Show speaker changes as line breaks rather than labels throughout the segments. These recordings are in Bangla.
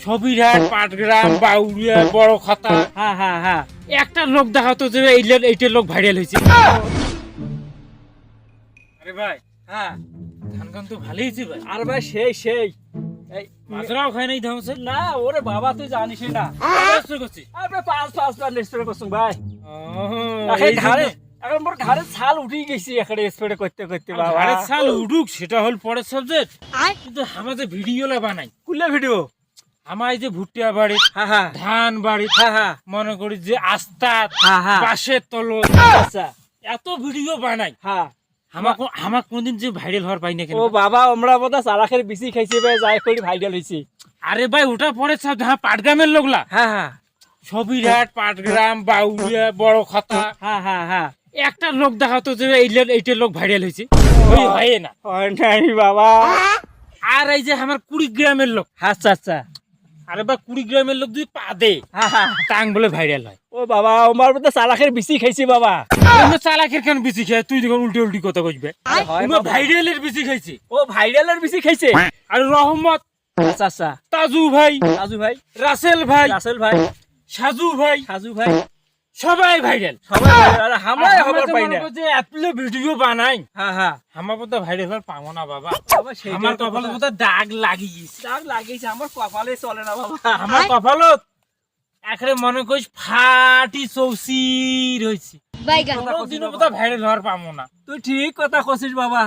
সবিরহাট, পাটগ্রাম, বাউরিয়া, বড় খাতা।
হ্যাঁ হ্যাঁ হ্যাঁ
একটা লোক দেখাতো যে এইটা লোক ভাইরাল হয়েছে। আরে ভাই,
হ্যাঁ
ধান গান তো ভালোই হয়েছে ভাই।
আর ভাই সেই সেই এই
মাজরাও খায় নাই ধামসে।
না ওরে বাবা তুই জানিস না
করছি
আরে পাঁচ বার স্প্রে করছুম ভাই
এই
এখন ঘাড়ে এখন মোর ঘাড়ে ছাল উঠে গেছি এখানে স্প্রে করতে করতে বাবা
আরে সাল উডুক সেটা হল পরের সাবজেক্ট, কিন্তু আমার যে ভিডিওলা বানাই,
কুলে ভিডিও
আমার এই যে ভুট্টিয়া বাড়ি,
হ্যাঁ হ্যাঁ
ধান বাড়ি,
হ্যাঁ হ্যাঁ
মনে করি যে আস্তা,
হ্যাঁ হ্যাঁ
বাঁশের তলো,
আচ্ছা
এত ভিডিও বানাই।
হ্যাঁ
আমার কোনদিন যে ভাইরাল হওয়ার পাই না কেন?
ও বাবা আমরা বোধ চালাকের বেশি খাইছি ভাই যাই করি ভাইরাল হয়েছি
আরে ভাই ওটা পরে সব হ্যাঁ পাটগ্রামের লোকলা,
হ্যাঁ হ্যাঁ
সবিরহাট, পাটগ্রাম, বাউরিয়া, বড় খাতা।
হ্যাঁ হ্যাঁ হ্যাঁ
একটা লোক দেখাতো যে এইটা লোক ভাইরাল হয়েছে, ওই হয় না।
হয় নাই বাবা
আর এই যে আমার 20 গ্রামের লোক,
আচ্ছা আচ্ছা
আরে বা 20 গ্রামের লোক যদি পা দে
হ্যাঁ হ্যাঁ
টাং বলে ভাইরাল হয়।
ও বাবা আমার বোধ চালাকের বেশি খাইছি বাবা
অন্য চালাকের কেন বেশি খায়? তুই দেখুন উল্টি উল্টি কথা কইবে।
হয়
অন্য
বাবা।
ভাইরালের বেশি খাইছে।
ও ভাইরালের বেশি খাইছে
আর রহমত,
আচ্ছা আচ্ছা
তাজু ভাই,
রাজু ভাই
রাসেল ভাই,
রাসেল ভাই
সাজু ভাই,
সাজু ভাই
সবাই ভাইরাল।
সবাই viral, আর আমরাই খবর পাই না
যে এতগুলো ভিডিও বানাই,
হ্যাঁ হ্যাঁ
আমার বোধ ভাইরাল হওয়ার পাবো না বাবা।
বাবা সেইটাই
আমার
তো
কপালে
কথা।
বোধ দাগ লাগিয়ে গেছে।
দাগ লাগিয়েছে আমার কপালে চলে না বাবা
আমার কপালত এখানে মনে করিস ফাটি চৌচির হয়েছে। কোনদিনও বোধ ভাইরাল হওয়ার পাবো না।
তুই ঠিক কথা কছিস বাবা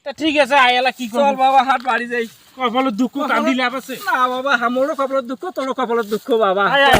তা ঠিক আছে, আয়ালা কি
চল
করবো?
বাবা হাট বাড়ি যাই
কপালত দুঃখ কান্দি লাভ আছে?
না বাবা আমারও কপালের দুঃখ তোরও কপালের দুঃখ বাবা
আয়, আয়।